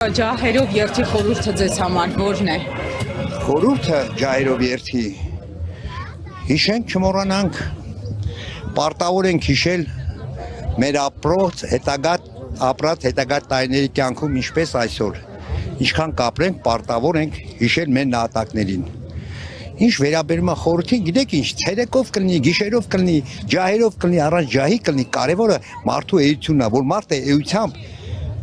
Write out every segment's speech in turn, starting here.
Ջահերով երթի խորհուրդը ձեզ համար որն է։ Խորհուրդը ջահերով երթի հիշենք չմոռանանք, պարտավոր ենք հիշել մեր ապրած հետագա տարիների կյանքում ինչպես այսօր, ինչքան կապրենք, պարտավոր ենք հիշել մեր նահատակներին։ Ինչ վերաբերում է խորհրդին, գիտեք ինչ, ցերեկով կլինի, գիշերով կլինի, ջահերով կլինի, առանց ջահի կլինի, կարևորը մարդու էությունն է, որ մարդը էությամբ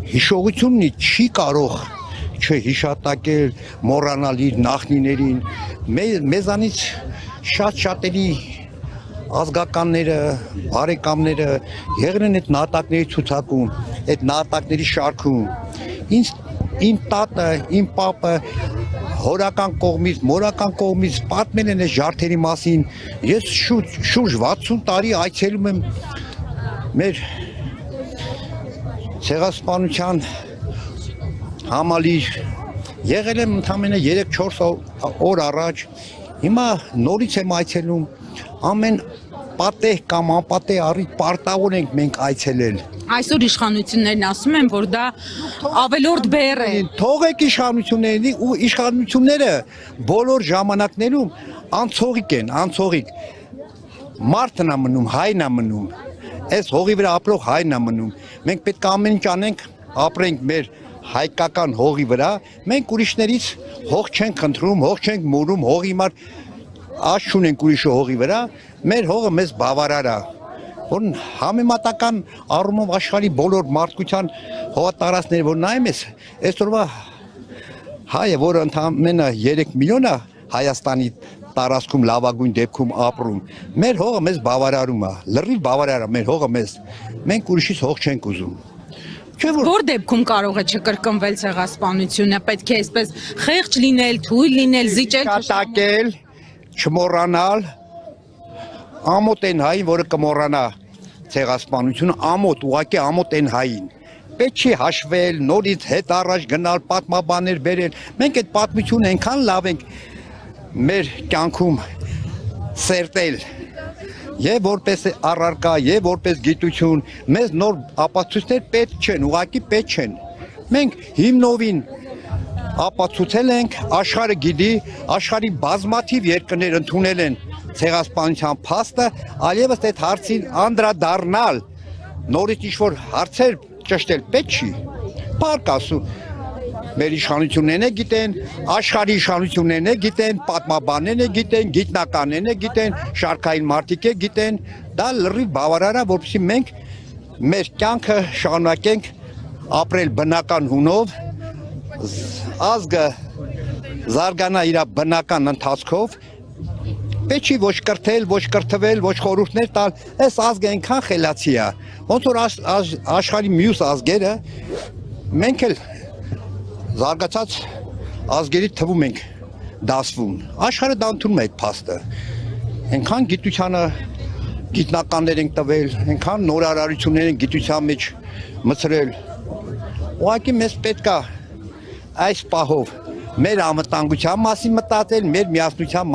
հիշողությունն չի կարող չհիշատակել, մոռանալ իր նախնիներին, մեզանից շատ-շատերի ազգականները, բարեկամները եղել են այդ նահատակների ցուցակում, այդ նահատակների շարքում։ Իմ տատը, իմ պապը հորական կողմից, մորական կողմից պատմել են այս ջարդերի մասին։ Ես շուրջ 60 տարի այցելում եմ մեր ցեղասպանության համալիր, եղել եմ ընդամենը 3-4 օր առաջ, հիմա նորից եմ այցելում, ամեն պատեհ կամ անպատեհ առիթ պարտավոր ենք մենք այցելել։ Այսօր իշխանություններն ասում են, որ դա ավելորդ բեռ է։ Թողեք իշխանություններին ու իշխանությունները բոլոր ժամանակներում անցողիկ են, անցողիկ։ Մարդն է մնում, հայն է մնում, այս հողի վրա ապրող հայն է մնում։ Մենք պետք է ամեն ինչ անենք, ապրենք մեր հայկական հողի վրա, մենք ուրիշներից հող չենք խնդրում, հող չենք մուրում, հողի համար աչք չունենք ուրիշի հողի վրա, մեր հողը մեզ բավարար է, որ համեմատական առումով աշխարհի բոլոր մարդկության հողատարածքները, որ նայում ես, այսօրվա հայը, որը ընդամենը 3 միլիոն է Հայաստանի տարածքում լավագույն դեպքում ապրում, մեր հողը մեզ բավարարում է, լրիվ բավարար է մեր հողը մեզ, մենք ուրիշից հող չենք ուզում։ Որ դեպքում կարող է չկրկնվել ցեղասպանությունը, պետք է այսպես խեղճ լինել, թույլ լինել, զիջել, հիշատակել, չմոռանալ, ամոթ են հային, որը կմոռանա ցեղասպանությունը, ամոթ, ուղղակի ամոթ են հային։ Պետք չի հաշվել, նորից հետ առաջ գնալ, պատմաբաներ բերել։ Մենք այդ պատմությունը այնքան լավ ենք մեր կյանքում սերտել, եւ որպես առարկա, եւ որպես գիտություն, մեզ նոր ապացույցներ պետք չեն, ուղղակի պետք չեն։ Մենք հիմնովին ապացուցել ենք, աշխարհը գիտի, աշխարհի բազմաթիվ երկրներ ընդունել են ցեղասպանության փաստը, այլևս այդ հարցին անդրադառնալ, նորից ինչ-որ հարցեր ճշտել պետք չի։ Փառք Աստծո, մեր իշխանություններն գիտեն, աշխարհի իշխանություններն գիտեն, պատմաբաններն գիտեն, գիտնականներն գիտեն, շարքային մարդիկ գիտեն, դա լրիվ բավարար է, որպեսզի մենք մեր կյանքը շարունակենք ապրել բնական հունով, ազգը զարգանա իր բնական ընթացքով, պետք չի ոչ կրթել, ոչ կրթվել, ոչ խորհուրդներ տալ, այս ազգը այնքան խելացի է, ոնց որ աշխարհի մյուս ազգերը, մենք էլ զարգացած ազգերի թվում ենք դասվում, աշխարհը դա ընդունում է այդ փաստը, այնքան գիտությանը գիտնականներ ենք տվել, այնքան նորարարություններ են գիտության մեջ մցրել, ուղղակի մեզ պետք է այս պահով մեր անվտանգության մասին մտածել, մեր միասնության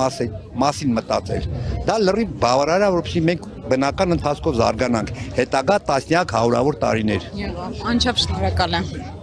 մասին մտածել։ Դա լրիվ բավարար է, որպեսզի մենք բնական ընթացքով զարգանանք հետագա տասնյակ հարյուրավոր տարիներ։ Անչափ շնորհակալ եմ։